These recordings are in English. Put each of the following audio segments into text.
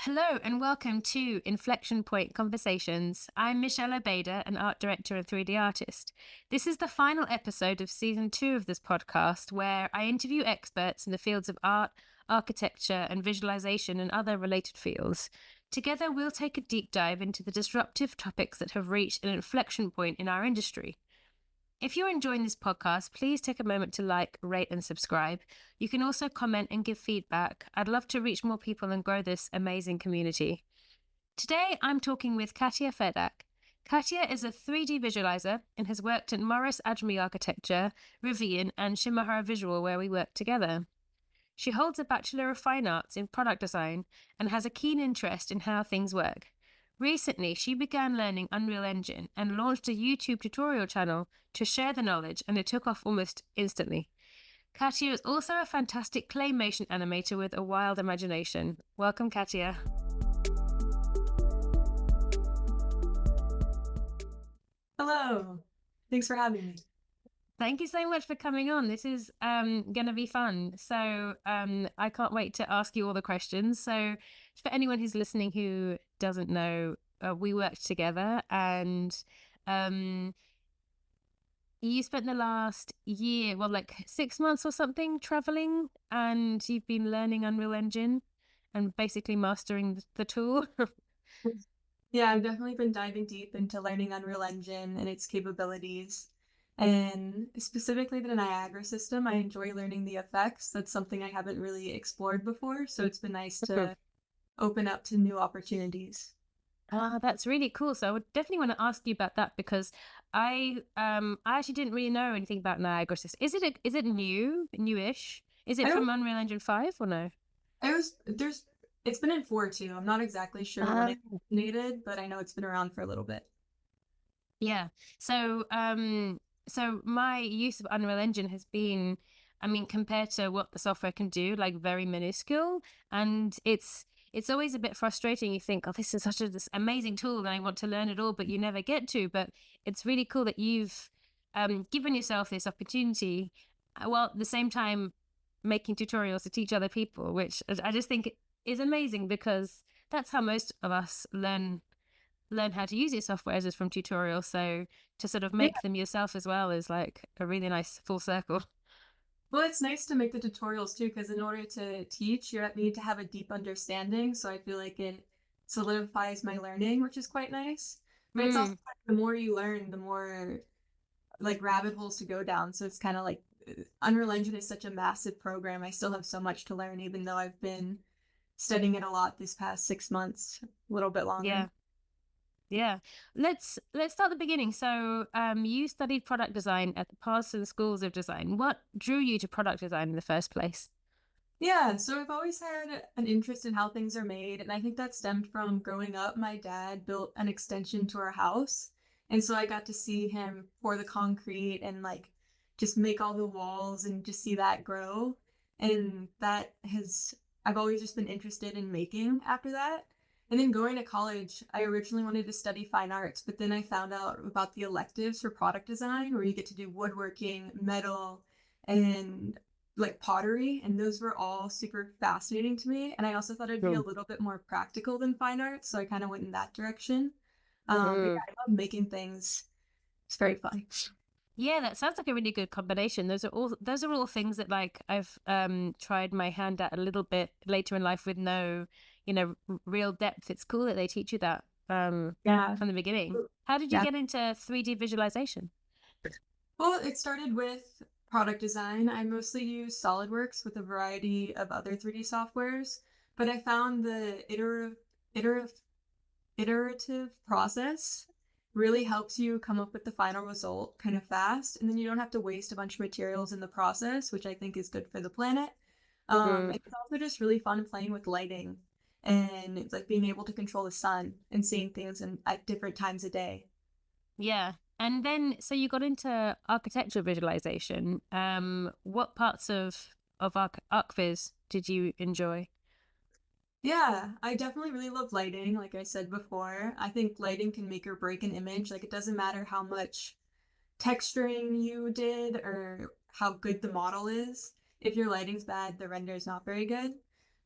Hello and welcome to Inflection Point Conversations. I'm Michelle Obeda, an art director and 3D artist. This is the final episode of season 2 of this podcast, where I interview experts in the fields of art, architecture, and visualization and other related fields. Together, we'll take a deep dive into the disruptive topics that have reached an inflection point in our industry. If you're enjoying this podcast, please take a moment to like, rate, and subscribe. You can also comment and give feedback. I'd love to reach more people and grow this amazing community. Today, I'm talking with Katya Fedak. Katya is a 3D visualizer and has worked at Morris Ajmi Architecture, Rivian, and Shimahara Visual, where we work together. She holds a Bachelor of Fine Arts in Product Design and has a keen interest in how things work. Recently, she began learning Unreal Engine and launched a YouTube tutorial channel to share the knowledge, and it took off almost instantly. Katya is also a fantastic claymation animator with a wild imagination. Welcome, Katya. Hello. Thanks for having me. Thank you so much for coming on. This is going to be fun. So I can't wait to ask you all the questions. So for anyone who's listening who doesn't know, we worked together, and you spent the last year, well, like 6 months or something, traveling, and you've been learning Unreal Engine and basically mastering the tool. Yeah, I've definitely been diving deep into learning Unreal Engine and its capabilities. And specifically the Niagra system, I enjoy learning the effects. That's something I haven't really explored before, so it's been nice to open up to new opportunities. That's really cool. So I would definitely want to ask you about that, because I actually didn't really know anything about Niagara system. Is it newish? Is I it don't from Unreal Engine 5 or no? it's been in 4 too. I'm not exactly sure when it originated, but I know it's been around for a little bit. Yeah. So my use of Unreal Engine has been, I mean, compared to what the software can do, like very minuscule, and it's always a bit frustrating. You think, oh, this is this amazing tool, and I want to learn it all, but you never get to. But it's really cool that you've given yourself this opportunity, while at the same time making tutorials to teach other people, which I just think is amazing, because that's how most of us learn how to use your software, is from tutorials. So to sort of make them yourself as well is like a really nice full circle. Well, it's nice to make the tutorials too, because in order to teach, you need to have a deep understanding. So I feel like it solidifies my learning, which is quite nice. But it's also like, the more you learn, the more like rabbit holes to go down. So it's kind of like Unreal Engine is such a massive program. I still have so much to learn, even though I've been studying it a lot this past 6 months, a little bit longer. Yeah. Yeah. Let's start the beginning. So you studied product design at the Parsons Schools of Design. What drew you to product design in the first place? Yeah, so I've always had an interest in how things are made, and I think that stemmed from growing up. My dad built an extension to our house, and so I got to see him pour the concrete and like just make all the walls and just see that grow. And I've always just been interested in making after that. And then going to college, I originally wanted to study fine arts, but then I found out about the electives for product design, where you get to do woodworking, metal, and like pottery, and those were all super fascinating to me. And I also thought it'd be a little bit more practical than fine arts, so I kind of went in that direction. But yeah, I love making things. It's very fun. Yeah, that sounds like a really good combination. Those are all things that like I've tried my hand at a little bit later in life with no, real depth. It's cool that they teach you that Yeah. from the beginning. How did you Yeah. get into 3D visualization? Well, it started with product design. I mostly use SolidWorks with a variety of other 3D softwares, but I found the iterative iterative process really helps you come up with the final result kind of fast, and then you don't have to waste a bunch of materials in the process, which I think is good for the planet. It's also just really fun playing with lighting, and it's like being able to control the sun and seeing things at different times a day. Yeah. And then, so you got into architectural visualization. What parts of ArcViz did you enjoy? Yeah, I definitely really love lighting. Like I said before, I think lighting can make or break an image. Like it doesn't matter how much texturing you did or how good the model is. If your lighting's bad, the render is not very good.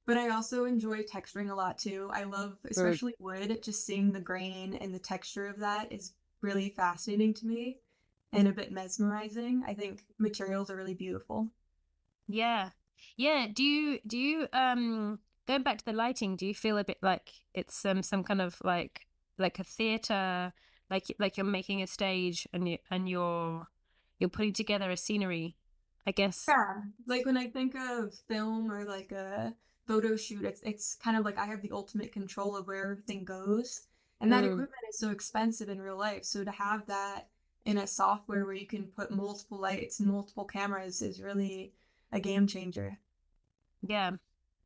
but I also enjoy texturing a lot too. I love, Mm. especially wood, just seeing the grain and the texture of that is really fascinating to me and a bit mesmerizing. I think materials are really beautiful. Yeah. Yeah. Do you going back to the lighting, do you feel a bit like it's some kind of like a theater, like you're making a stage and you're putting together a scenery, I guess. Yeah, like when I think of film or like a photo shoot, it's kind of like I have the ultimate control of where everything goes. And that Mm, equipment is so expensive in real life. So to have that in a software where you can put multiple lights and multiple cameras is really a game changer. yeah.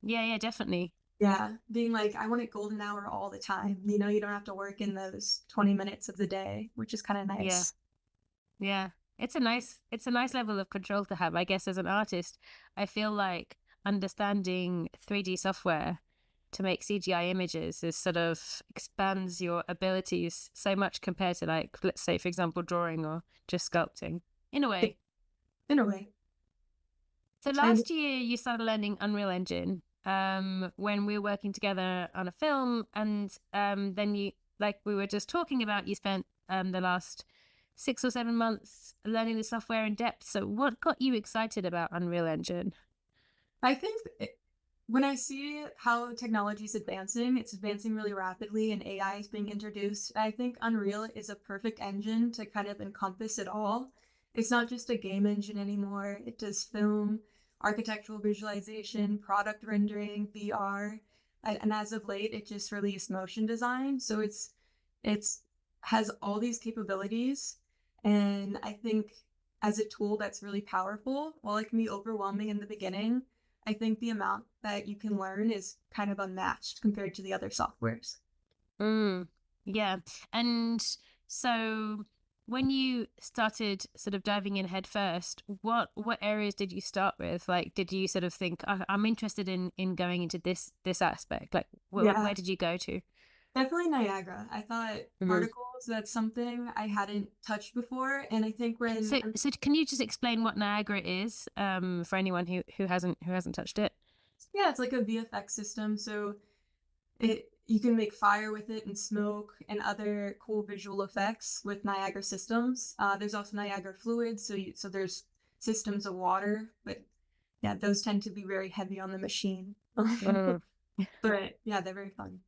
Yeah, yeah, definitely. Yeah, being like, I want it golden hour all the time. You don't have to work in those 20 minutes of the day, which is kind of Yeah. nice. Yeah. It's a nice level of control to have, I guess, as an artist. I feel like understanding 3D software to make CGI images is sort of expands your abilities so much compared to, like, let's say, for example, drawing or just sculpting in a way. In a way. So And last year you started learning Unreal Engine when we were working together on a film, and then you, like we were just talking about, you spent the last 6 or 7 months learning the software in depth. So what got you excited about Unreal Engine? I think when I see how technology is advancing, it's advancing really rapidly and AI is being introduced. I think Unreal is a perfect engine to kind of encompass it all. It's not just a game engine anymore. It does film, architectural visualization, product rendering, VR, and as of late, it just released motion design. So it's has all these capabilities, and I think as a tool that's really powerful, while it can be overwhelming in the beginning, I think the amount that you can learn is kind of unmatched compared to the other softwares. Mm, yeah. And so when you started sort of diving in head first, what areas did you start with? Like, did you sort of think, I'm interested in going into this aspect? Like, Yeah, where did you go to? definitely Niagara. I thought Mhm. particles, that's something I hadn't touched before. And I think when, So can you just explain what Niagara is, for anyone who hasn't touched it? yeah, it's like a VFX system. So you can make fire with it and smoke and other cool visual effects with Niagara systems. There's also Niagara fluids. So there's systems of water, but yeah, those tend to be very heavy on the machine. Mm. But yeah, they're very fun.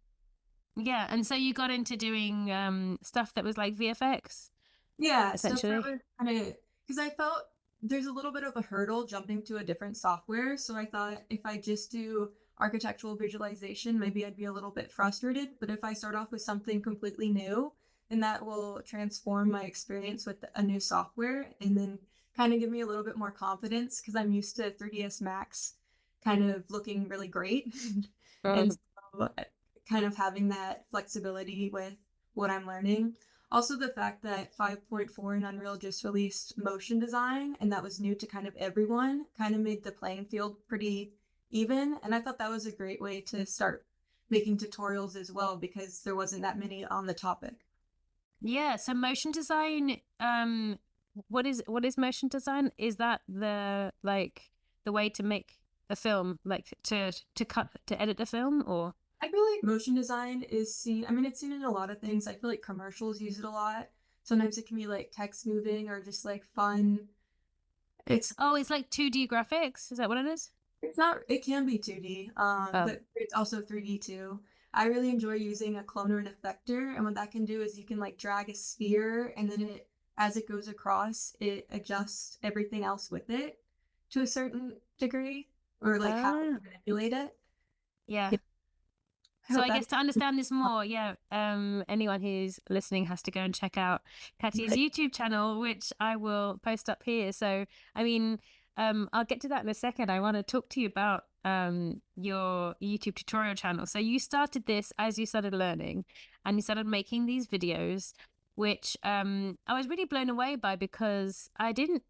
Yeah, and so you got into doing stuff that was like VFX, Yeah, stuff that essentially. was kind of because I felt there's a little bit of a hurdle jumping to a different software. So I thought if I just do architectural visualization, maybe I'd be a little bit frustrated. But if I start off with something completely new, then that will transform my experience with a new software and then kind of give me a little bit more confidence because I'm used to 3ds Max kind of looking really great. And Mm. so kind of having that flexibility with what I'm learning. Also, the fact that 5.4 in Unreal just released motion design, and that was new to kind of everyone, kind of made the playing field pretty even. And I thought that was a great way to start making tutorials as well because there wasn't that many on the topic. Yeah, so motion design, what is motion design? Is that the way to make a film, like to edit a film, or I feel like motion design is seen, I mean, it's seen in a lot of things. I feel like commercials use it a lot. Sometimes it can be like text moving or just like fun. It's oh, it's like 2D graphics? Is that what it is? It's not, it can be 2D, Oh, but it's also 3D too. I really enjoy using a cloner and effector, and what that can do is you can like drag a sphere and then as it goes across, it adjusts everything else with it to a certain degree, or like how ah, to manipulate it. yeah. Yeah, I So hope I that guess to understand this more, yeah, anyone who's listening has to go and check out Katya's YouTube channel, which I will post up here. So, I mean, I'll get to that in a second. I want to talk to you about your YouTube tutorial channel. So you started this as you started learning, and you started making these videos, which I was really blown away by because I didn't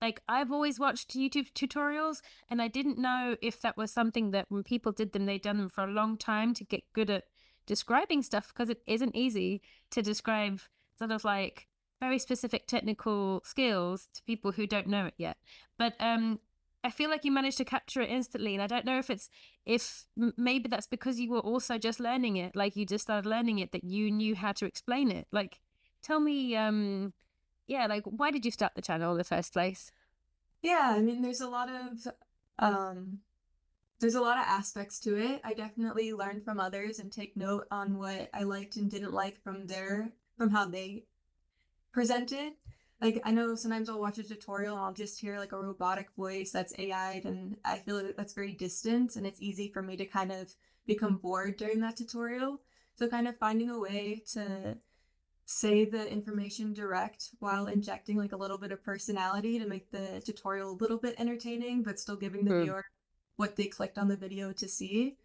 like I've always watched YouTube tutorials and I didn't know if that was something that when people did them, they'd done them for a long time to get good at describing stuff because it isn't easy to describe sort of like very specific technical skills to people who don't know it yet. But I feel like you managed to capture it instantly, and I don't know if maybe that's because you were also just learning it, like you just started learning it, that you knew how to explain it. Like, tell me, yeah, like why did you start the channel in the first place? Yeah, I mean, um, there's a lot of aspects to it. I definitely learn from others and take note on what I liked and didn't like from how they presented. Like, I know sometimes I'll watch a tutorial and I'll just hear like a robotic voice that's AI'd, and I feel like that's very distant, and it's easy for me to kind of become bored during that tutorial. So kind of finding a way to say the information direct while injecting like a little bit of personality to make the tutorial a little bit entertaining, but still giving the Mm. viewer what they clicked on the video to see.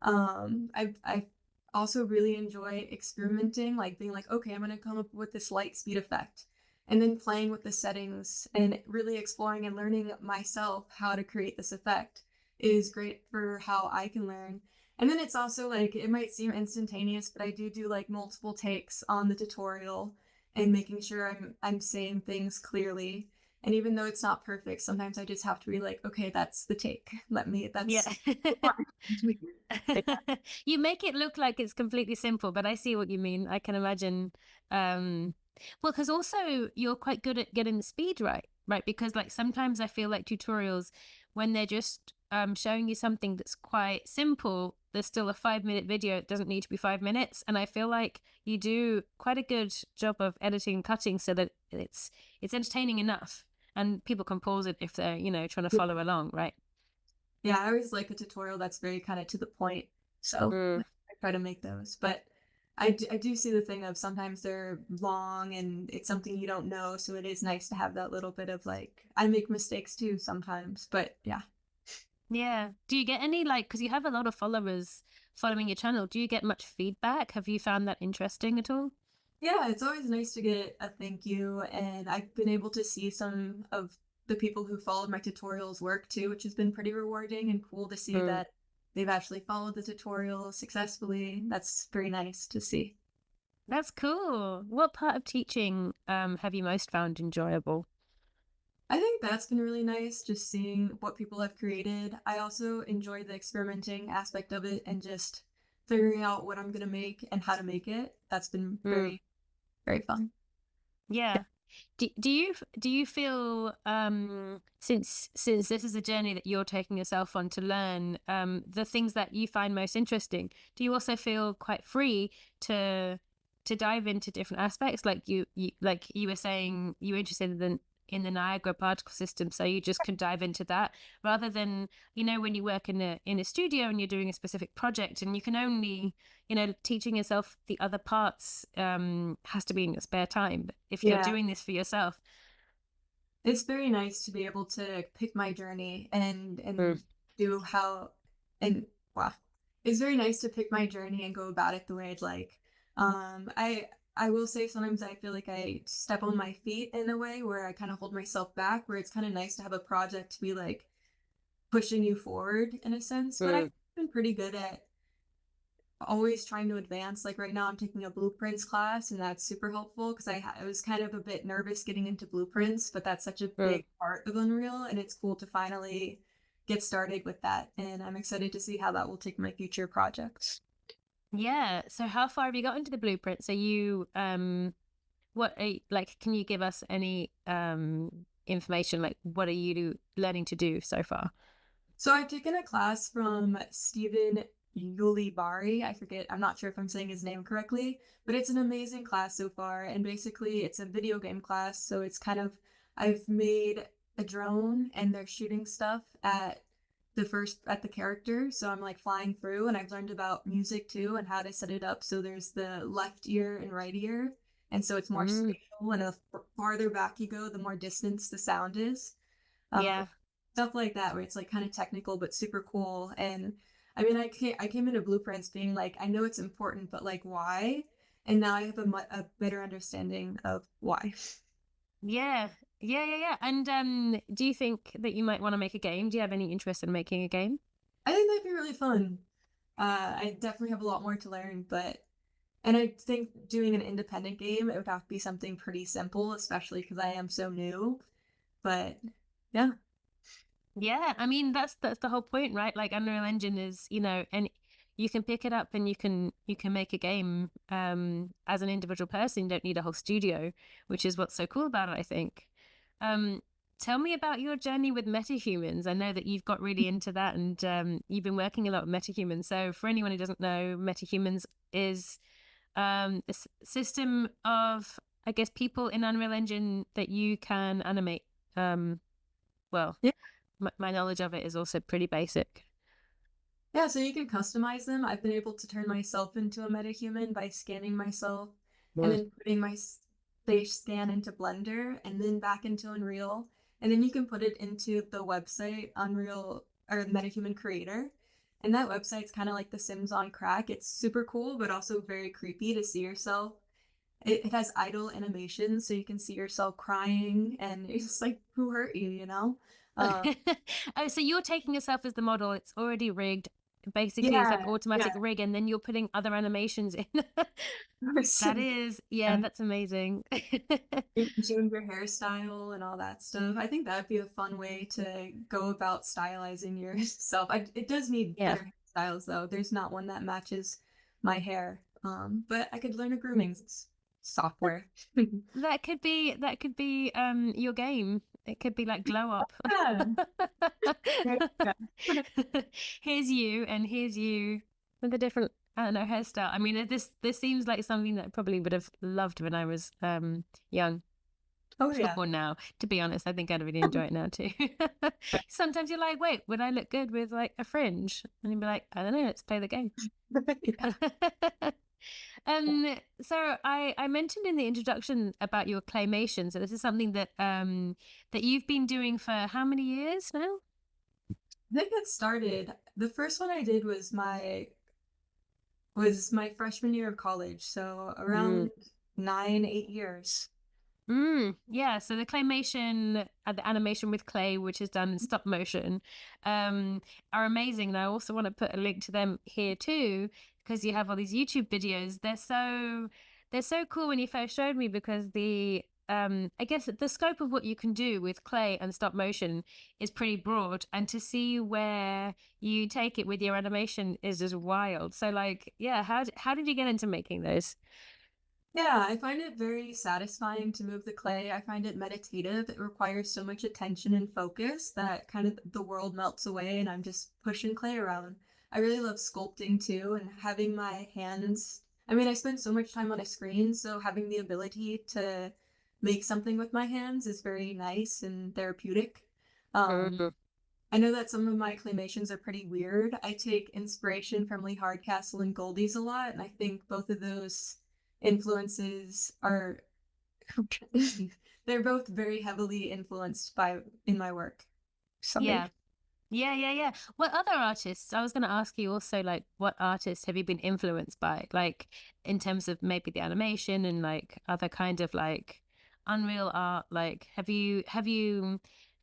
I also really enjoy experimenting, like being like, okay, I'm gonna come up with this light speed effect, and then playing with the settings and really exploring and learning myself how to create this effect is great for how I can learn. And then it's also like it might seem instantaneous, but I do like multiple takes on the tutorial and making sure I'm saying things clearly. And even though it's not perfect, sometimes I just have to be like, okay, that's the take. Yeah. That's You make it look like it's completely simple, but I see what you mean. I can imagine. Um, well, because also you're quite good at getting the speed right, right? Because like sometimes I feel like tutorials, when they're just showing you something that's quite simple, there's still a 5 minute video. It doesn't need to be 5 minutes. And I feel like you do quite a good job of editing and cutting so that it's entertaining enough and people can pause it if they're, trying to follow along, right? Yeah, I always like a tutorial that's very kind of to the point. So Mm. I try to make those. But I do see the thing of sometimes they're long and it's something you don't know. So it is nice to have that little bit of like, I make mistakes too sometimes. But yeah. Yeah. Do you get any, like, because you have a lot of followers following your channel, do you get much feedback? Have you found that interesting at all? Yeah, it's always nice to get a thank you. And I've been able to see some of the people who followed my tutorials work too, which has been pretty rewarding and cool to see Mm. that they've actually followed the tutorial successfully. That's very nice to see. That's cool. What part of teaching have you most found enjoyable? I think that's been really nice, just seeing what people have created. I also enjoy the experimenting aspect of it and just figuring out what I'm gonna make and how to make it. That's been Mm. very, very fun. Yeah. Do you feel since this is a journey that you're taking yourself on to learn the things that you find most interesting, do you also feel quite free to dive into different aspects, like you were saying you were interested in the Niagara particle system, so you just can dive into that rather than when you work in a studio and you're doing a specific project and you can only teaching yourself the other parts has to be in your spare time. But if you're Yeah, doing this for yourself, it's very nice to be able to pick my journey and mm, do how and wow, it's very nice to pick my journey and go about it the way I'd like. I will say sometimes I feel like I step on my feet in a way where I kind of hold myself back, where it's kind of nice to have a project to be like pushing you forward in a sense. But I've mm, been pretty good at always trying to advance. Like right now, I'm taking a blueprints class, and that's super helpful because I was kind of a bit nervous getting into blueprints, but that's such a mm. big part of Unreal, and it's cool to finally get started with that. And I'm excited to see how that will take my future projects. Yeah. So how far have you got into the blueprints? Are you what are like, can you give us any information, like what are you learning to do so far? So I've taken a class from Stephen Yulibari. I forget, I'm not sure if I'm saying his name correctly, but it's an amazing class so far. And basically, it's a video game class. So it's kind of, I've made a drone and they're shooting stuff at the character. So I'm like flying through, and I've learned about music too and how to set it up. So there's the left ear and right ear. And so it's more Mm, spatial. And the farther back you go, the more distance the sound is. Um, yeah. Stuff like that where it's like kind of technical but super cool. And I mean, I came into blueprints being like, I know it's important, but like why? And now I have a better understanding of why. Yeah. Yeah. And do you think that you might want to make a game? Do you have any interest in making a game? I think that'd be really fun. I definitely have a lot more to learn, but and I think doing an independent game, it would have to be something pretty simple, especially because I am so new. But yeah. Yeah, I mean that's the whole point, right? Like Unreal Engine is, and you can pick it up and you can make a game as an individual person. You don't need a whole studio, which is what's so cool about it, I think. Um Tell me about your journey with metahumans. I know that you've got really into that and you've been working a lot with metahumans. So for anyone who doesn't know, metahumans is a system of, I guess, people in Unreal Engine that you can animate. Um well, Yeah. my knowledge of it is also pretty basic. Yeah, so you can customize them. I've been able to turn myself into a metahuman by scanning myself and Mm. then putting my face scan into Blender and then back into Unreal. And then you can put it into the website Unreal or Metahuman Creator. And that website's kind of like The Sims on crack. It's super cool, but also very creepy to see yourself. It has idle animations, so you can see yourself crying, and it's just like, who hurt you, you know? Uh, Oh, so you're taking yourself as the model. It's already rigged. Basically, it's like yeah, automatic yeah. rig, and then you're putting other animations in. That is, yeah, Yeah. that's amazing. You can change your hairstyle and all that stuff. I think that'd be a fun way to go about stylizing yourself. It does need Yeah. better hairstyles though. There's not one that matches my hair. But I could learn a grooming software. That could be your game. It could be like glow up. Yeah. Yeah. Here's you and here's you with a different, I don't know, hairstyle. I mean, this seems like something that I probably would have loved when I was young. Oh yeah. Or now, to be honest, I think I'd really enjoy it now too. Sometimes you're like, wait, would I look good with like a fringe? And you'd be like, I don't know, let's play the game. Yeah. So I mentioned in the introduction about your claymation. So this is something that you've been doing for how many years now? I think it started. The first one I did was my freshman year of college, so Mm. around 9, 8 years. Yeah, so the claymation, the animation with clay, which is done in stop motion, are amazing. And I also want to put a link to them here too, because you have all these YouTube videos. They're so cool when you first showed me because I guess the scope of what you can do with clay and stop motion is pretty broad, and to see where you take it with your animation is just wild. So like, yeah, how did you get into making those? Yeah, I find it very satisfying to move the clay. I find it meditative. It requires so much attention and focus that kind of the world melts away and I'm just pushing clay around. I really love sculpting too and having my hands. I mean, I spend so much time on a screen, so having the ability to make something with my hands is very nice and therapeutic. Um, Mm. I know that some of my claymations are pretty weird. I take inspiration from Lee Hardcastle and Goldie's a lot, and I think both of those influences are they're both very heavily influenced by in my work. Yeah. Sorry. Yeah, yeah, yeah. What other artists? I was going to ask you also, like, what artists have you been influenced by? Like, in terms of maybe the animation and like other kind of like unreal art. Like, have you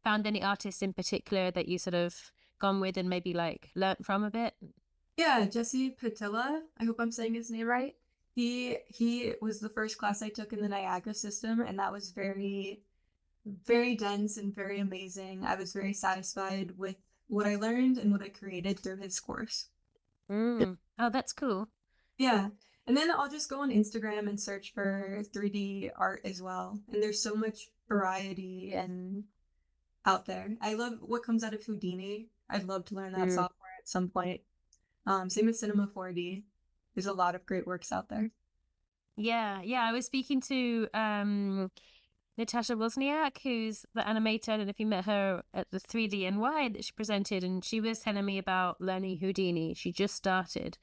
found any artists in particular that you sort of gone with and maybe like learnt from a bit? Yeah, Jesse Patilla. I hope I'm saying his name right. He was the first class I took in the Niagra system, and that was very dense and very amazing. I was very satisfied with what I learned and what I created through his course. Oh, that's cool. Yeah. And then I'll just go on Instagram and search for 3D art as well. And there's so much variety and out there. I love what comes out of Houdini. I'd love to learn that Mm. software at some point. Same with Cinema 4D. There's a lot of great works out there. Yeah, yeah. I was speaking to Natasha Wozniak, who's the animator, and if you met her at the 3D NY that she presented, and she was telling me about learning Houdini. She just started.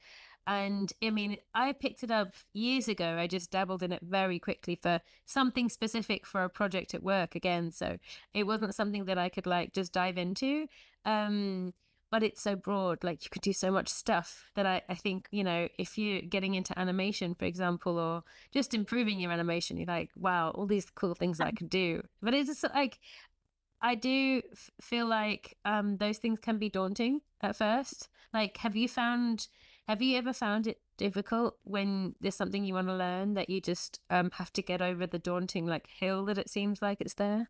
And I mean, I picked it up years ago. I just dabbled in it very quickly for something specific for a project at work again. So it wasn't something that I could like just dive into. Um, but it's so broad, like you could do so much stuff that I think, if you're getting into animation, for example, or just improving your animation, you're like, wow, all these cool things I could do. But it's just like I do feel like those things can be daunting at first. Like, have you ever found it difficult when there's something you want to learn that you just have to get over the daunting like hill that it seems like it's there?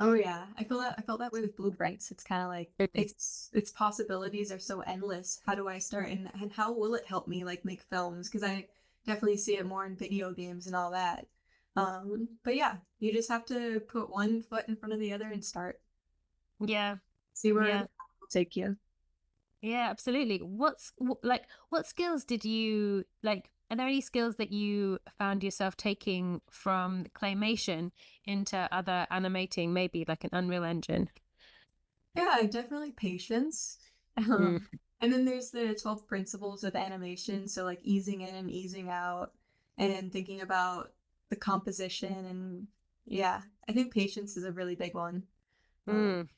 Oh yeah, I felt that way with blueprints. It's kind of like its possibilities are so endless. How do I start and how will it help me like make films? Because I definitely see it more in video games and all that. But yeah, you just have to put one foot in front of the other and start. Yeah, See where the yeah, path will take you. yeah, absolutely. Like, what skills did you like? Are there any skills that you found yourself taking from claymation into other animating, maybe like an Unreal Engine? Yeah, definitely patience. Mm. And then there's the 12 principles of animation, so like easing in and easing out, and then thinking about the composition and yeah, I think patience is a really big one. Uh, Mm.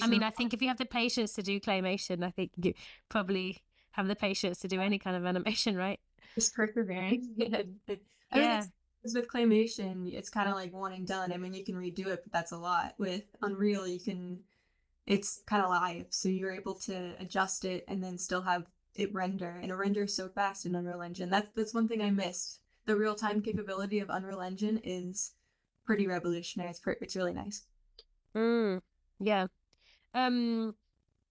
I animation mean, I think if you have the patience to do claymation, I think you probably have the patience to do any kind of animation, right? is persevering. I mean, Yeah, it's with claymation, it's kind of like one and done. I mean, you can redo it, but that's a lot. With Unreal, you can it's kind of live, so you're able to adjust it and then still have it render, and it renders so fast in Unreal Engine. That's one thing I missed. The real time capability of Unreal Engine is pretty revolutionary. It's really nice. mm. Yeah. Um,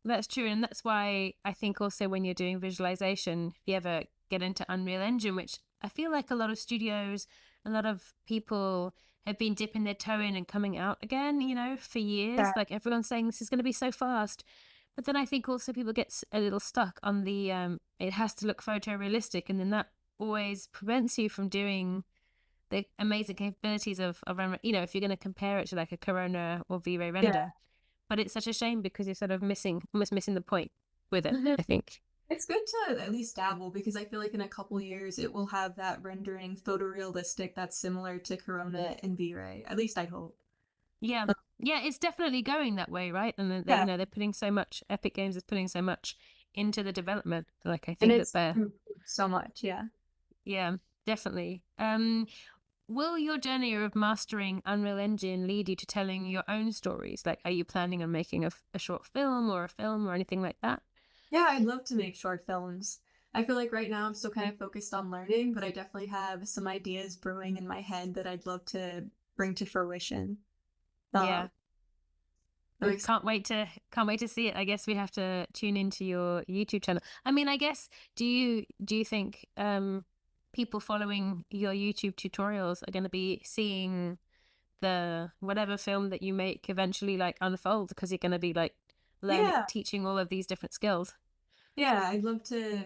That's true. And that's why I think also when you're doing visualization, if you ever get into Unreal Engine, which I feel like a lot of studios, a lot of people have been dipping their toe in and coming out again, for years. Yeah, Like everyone's saying this is going to be so fast. But then I think also people get a little stuck on the it has to look photorealistic. And then that always prevents you from doing the amazing capabilities of if you're going to compare it to like a Corona or V-Ray yeah. render. But it's such a shame because you're sort of almost missing the point with it, I think. It's good to at least dabble because I feel like in a couple years it will have that rendering photorealistic that's similar to Corona and V-Ray. At least I hope. Yeah. Yeah, it's definitely going that way, right? And then Yeah, they're putting so much, Epic Games is putting so much into the development. Like, I and think that it's they're, improved so much. Yeah. yeah, definitely. Will your journey of mastering Unreal Engine lead you to telling your own stories? Like, are you planning on making a short film or a film or anything like that? Yeah, I'd love to make short films. I feel like right now I'm still kind of focused on learning, but I definitely have some ideas brewing in my head that I'd love to bring to fruition. Um, Yeah. I'm ex- Can't wait to see it. I guess we have to tune into your YouTube channel. I mean, I guess do you think people following your YouTube tutorials are going to be seeing the whatever film that you make eventually like unfold because you're going to be like learning yeah, teaching all of these different skills? yeah, I'd love to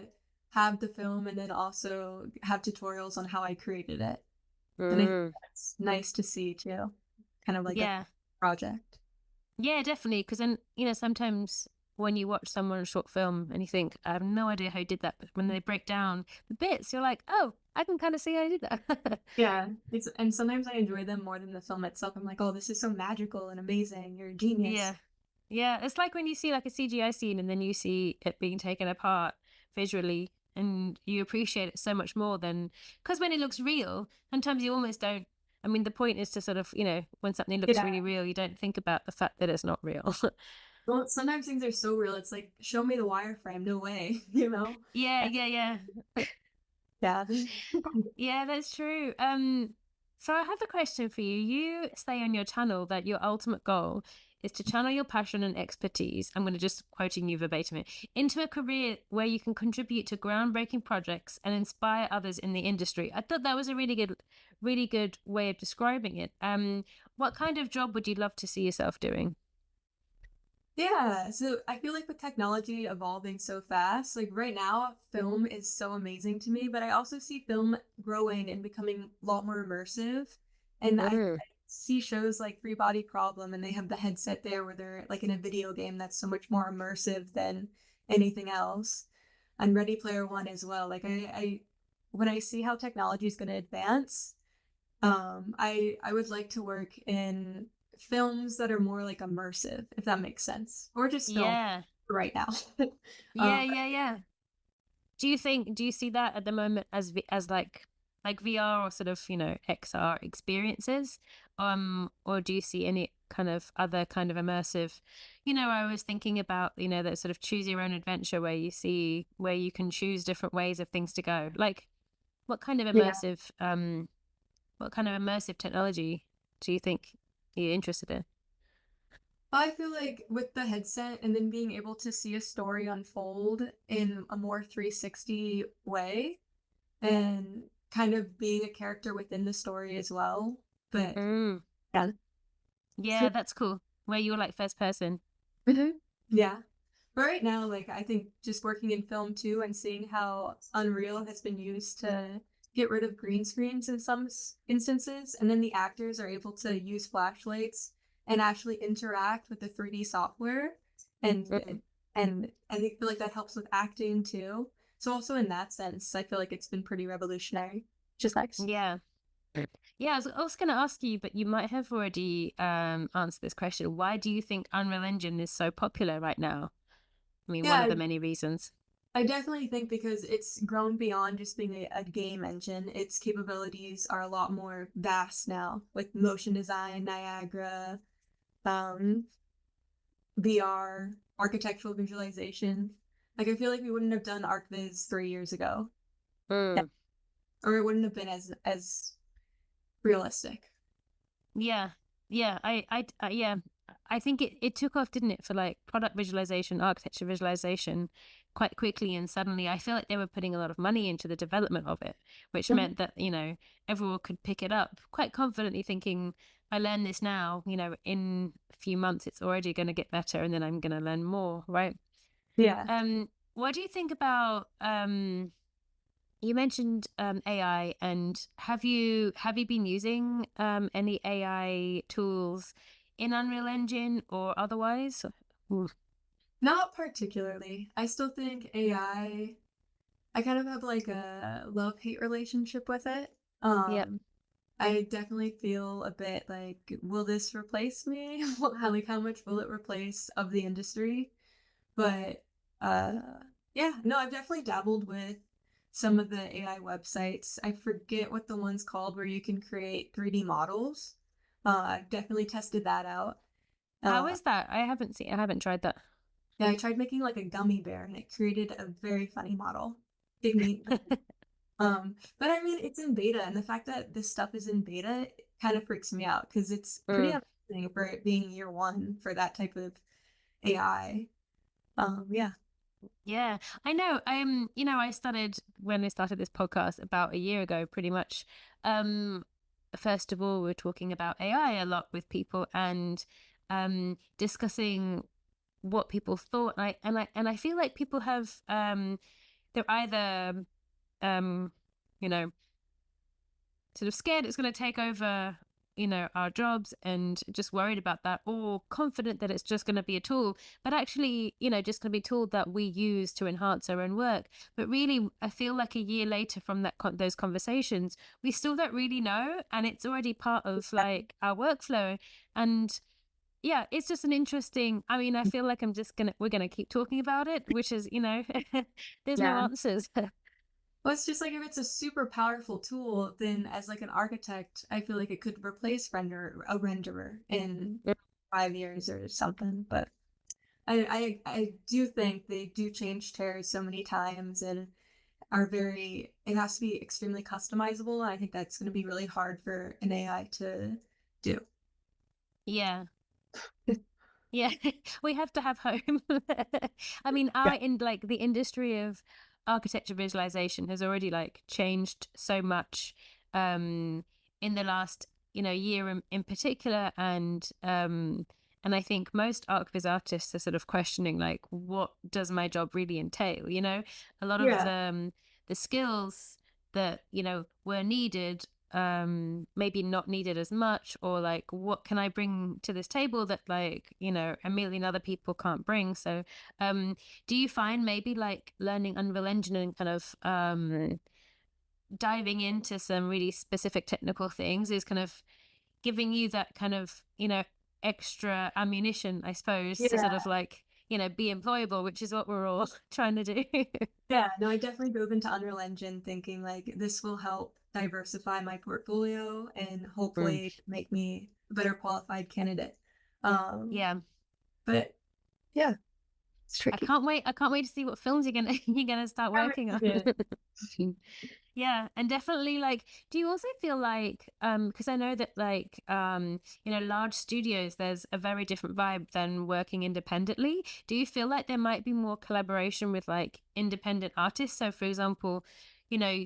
have the film and then also have tutorials on how I created it. And I think Mm. that's nice to see too. Kind of like a Yeah. project. Yeah, definitely. Because then, sometimes when you watch someone's short film and you think, I have no idea how you did that, but when they break down the bits, you're like, oh, I can kind of see how you did that. Yeah, and sometimes I enjoy them more than the film itself. I'm like, oh, this is so magical and amazing. You're a Yeah. genius. Yeah. It's like when you see like a CGI scene and then you see it being taken apart visually and you appreciate it so much more than because when it looks real, sometimes you almost don't. I mean, the point is to sort of, when something looks Yeah. really real, you don't think about the fact that it's not real. Well, sometimes things are so real. It's like, show me the wireframe. No way, you know? Yeah. Yeah. Yeah. Yeah. Yeah, that's true. So I have a question for you. You say on your channel that your ultimate goal is to channel your passion and expertise. I'm going to just quoting you verbatim here, into a career where you can contribute to groundbreaking projects and inspire others in the industry. I thought that was a really good way of describing it. What kind of job would you love to see yourself doing? Yeah, so I feel like with technology evolving so fast, like right now, film is so amazing to me, but I also see film growing and becoming a lot more immersive. And Mm, I see shows like Free Body Problem, and they have the headset there where they're like in a video game that's so much more immersive than anything else. And Ready Player One as well. Like when I see how technology is going to advance, I would like to work in films that are more like immersive, if that makes sense, or just film yeah. right now. Yeah, um, yeah, yeah. Do you see that at the moment as as like VR or sort of XR experiences, or do you see any kind of other kind of immersive? I was thinking about that sort of choose your own adventure where you can choose different ways of things to go. Like, what kind of yeah, immersive technology do you think you're interested in? I feel like with the headset and then being able to see a story unfold in a more 360 way and kind of being a character within the story as well. But Mm. yeah. Yeah, that's cool. Where you're like first person. Mhm. Yeah. But right now, like I think just working in film too and seeing how Unreal has been used to get rid of green screens in some instances, and then the actors are able to use flashlights and actually interact with the 3D software, Mm. and I think feel like that helps with acting too. So also in that sense, I feel like it's been pretty revolutionary. Just nice. Yeah. Yeah, I was going to ask you, but you might have already answered this question. Why do you think Unreal Engine is so popular right now? I mean, one of Yeah, the many reasons. I definitely think because it's grown beyond just being a game engine, its capabilities are a lot more vast now with motion design, Niagra, um, VR, architectural visualization. Like I feel like we wouldn't have done ArcViz 3 years ago. Yeah. Mm. Or it wouldn't have been as realistic. Yeah, yeah, yeah, I think it took off, didn't it, for like product visualization, architecture visualization quite quickly. And suddenly I feel like they were putting a lot of money into the development of it, which Mhm. meant that, everyone could pick it up quite confidently thinking, I learn this now, in a few months, it's already going to get better and then I'm going to learn more, right? Yeah. What do you think about, you mentioned AI, and have you been using any AI tools in Unreal Engine or otherwise? Mm. Not particularly. I still think I kind of have like a love-hate relationship with it. Yep. I definitely feel a bit like, will this replace me? How much will it replace of the industry? But uh, yeah, no, I've definitely dabbled with some of the AI websites. I forget what the one's called where you can create 3D models. I've definitely tested that out. How Uh, is that? I haven't tried that. yeah, I tried making like a gummy bear and it created a very funny model. Gave me but I mean, it's in beta, and the fact that this stuff is in beta kind of freaks me out because it's pretty Mm. amazing for it being year one for that type of AI. Yeah. Yeah, I know. I started when I started this podcast about a year ago, pretty much. First of all, we're talking about AI a lot with people and discussing what people thought. And I feel like people have they're either um you know sort of scared it's going to take over our jobs and just worried about that, or confident that it's just going to be a tool, but actually just going to be a tool that we use to enhance our own work. But really, I feel like a year later from those conversations, we still don't really know, and it's already part of like our workflow. And yeah, it's just an interesting, I mean, I feel like we're gonna keep talking about it, which is, there's no Yeah. answers. Well, it's just like if it's a super powerful tool, then as like an architect, I feel like it could replace a renderer in 5 years or something. But I do think they do change chairs so many times and are it has to be extremely customizable. And I think that's going to be really hard for an AI to do. Yeah. Yeah, we have to have home. I mean, Yeah. in like the industry of architecture visualization has already like changed so much in the last, year in particular. And I think most ArcViz artists are sort of questioning like, what does my job really entail? A lot of Yeah. the skills that, were needed maybe not needed as much, or like what can I bring to this table that like a million other people can't bring. So um do you find maybe like learning Unreal Engine and kind of diving into some really specific technical things is kind of giving you that kind of extra ammunition, I suppose, to sort Yeah. of like be employable, which is what we're all trying to do. Yeah. No, I definitely dove into Unreal Engine thinking like this will help diversify my portfolio and Mm. hopefully make me a better qualified candidate. Um, Yeah. but yeah. It's tricky. I can't wait to see what films you're gonna start I'm working on. excited. Yeah, and definitely like, do you also feel like, because I know that like, you know, large studios, there's a very different vibe than working independently. Do you feel like there might be more collaboration with like independent artists? So for example, you know,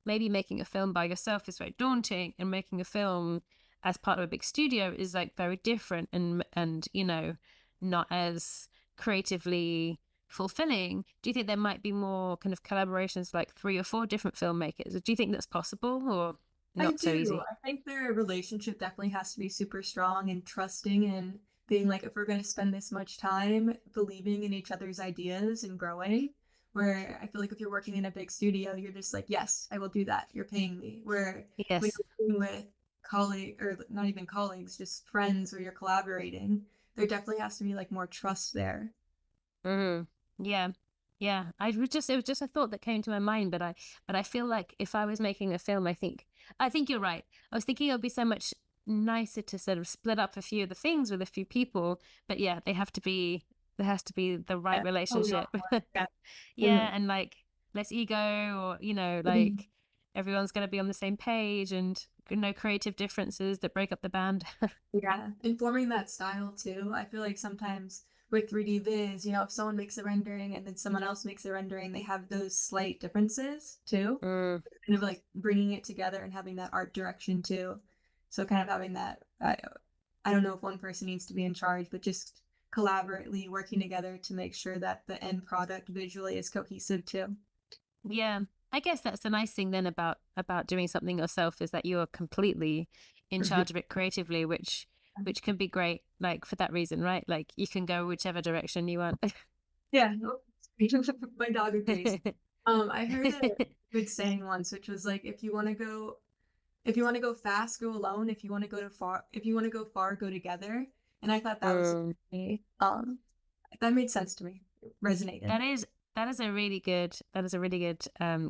maybe making a film by yourself is very daunting, and making a film as part of a big studio is like very different, and you know, not as creatively fulfilling. Do you think there might be more kind of collaborations, like 3 or 4 different filmmakers? Do you think that's possible, or I not so do. easy? I think their relationship definitely has to be super strong and trusting and being like, if we're going to spend this much time believing in each other's ideas and growing, where I feel like if you're working in a big studio, you're just like, yes, I will do that. You're paying me. Where when Yes. you're working with colleague or not even colleagues, just friends where you're collaborating, there definitely has to be like more trust there. Mm. Yeah. Yeah. It was just a thought that came to my mind, but I feel like if I was making a film, I think you're right. I was thinking it would be so much nicer to sort of split up a few of the things with a few people, but yeah, there has to be the right Yeah, totally on relationship. board. Yeah. Yeah, and like less ego, or you know, Mhm. like everyone's gonna be on the same page, and no creative differences that break up the band. Yeah, informing that style too. I feel like sometimes with 3D viz, if someone makes a rendering and then someone else makes a rendering, they have those slight differences too. Mm. Kind of like bringing it together and having that art direction too. So kind of having that, I don't know if one person needs to be in charge, but just collaboratively working together to make sure that the end product visually is cohesive too. Yeah, I guess that's the nice thing then about doing something yourself, is that you're completely in charge of it creatively, which can be great, like for that reason, right? Like you can go whichever direction you want. Yeah, no, my dog agrees. I heard a good saying once, which was like, if you want to go fast, go alone. If you want to go far, go together. And I thought that was Mm. that made sense to me. It resonated. That is that is a really good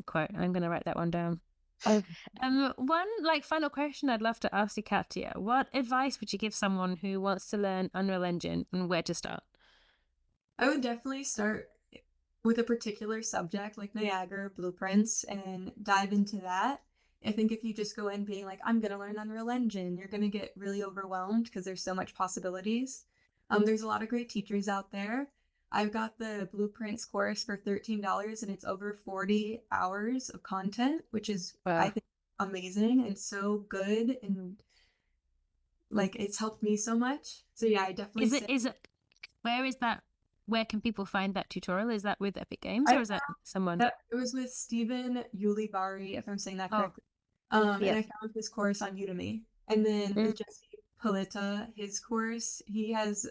quote. I'm gonna write that one down. Oh, One like final question I'd love to ask you, Katya. What advice would you give someone who wants to learn Unreal Engine, and where to start? I would definitely start with a particular subject like Niagara blueprints and dive into that. I think if you just go in being like, I'm going to learn Unreal Engine, you're going to get really overwhelmed because there's so much possibilities. There's a lot of great teachers out there. I've got the blueprints course for $13 and it's over 40 hours of content, which is, I Wow. think, amazing and so good. And like, it's helped me so much. So, yeah, I definitely say Is it where is that, where can people find that tutorial? Is that with Epic Games, I or is that someone? That it was with Stephen Ulibarri, if I'm saying that Oh, correctly. And yep. I found his course on Udemy. And then Mm. with Jesse Palita, his course, he has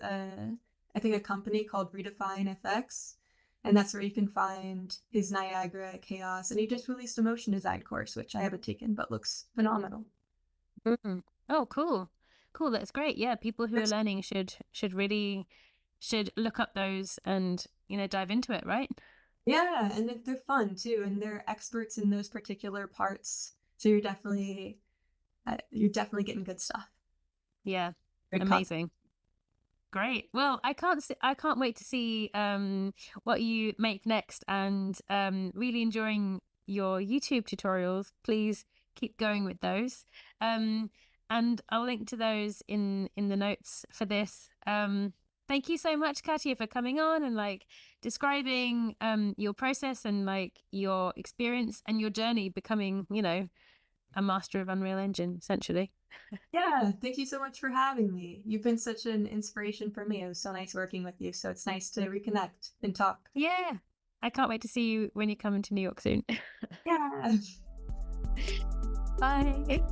I think a company called Redefine FX. And that's where you can find his Niagara Chaos. And he just released a motion design course, which I haven't taken, but looks phenomenal. Mm. Oh, cool. Cool, that's great. Yeah, people who are That's, learning should really should look up those and, you know, dive into it, right? yeah, and they're fun too, and they're experts in those particular parts. So you're definitely getting good stuff. Yeah. Good content. Amazing. Great. Well, I can't wait to see what you make next, and really enjoying your YouTube tutorials. Please keep going with those. Um and I'll link to those in the notes for this. Thank you so much, Katya, for coming on and like describing your process and like your experience and your journey becoming, you know, a master of Unreal Engine, essentially. Yeah, thank you so much for having me. You've been such an inspiration for me. It was so nice working with you. So it's nice to reconnect and talk. Yeah. I can't wait to see you when you come into New York soon. Yeah. Bye.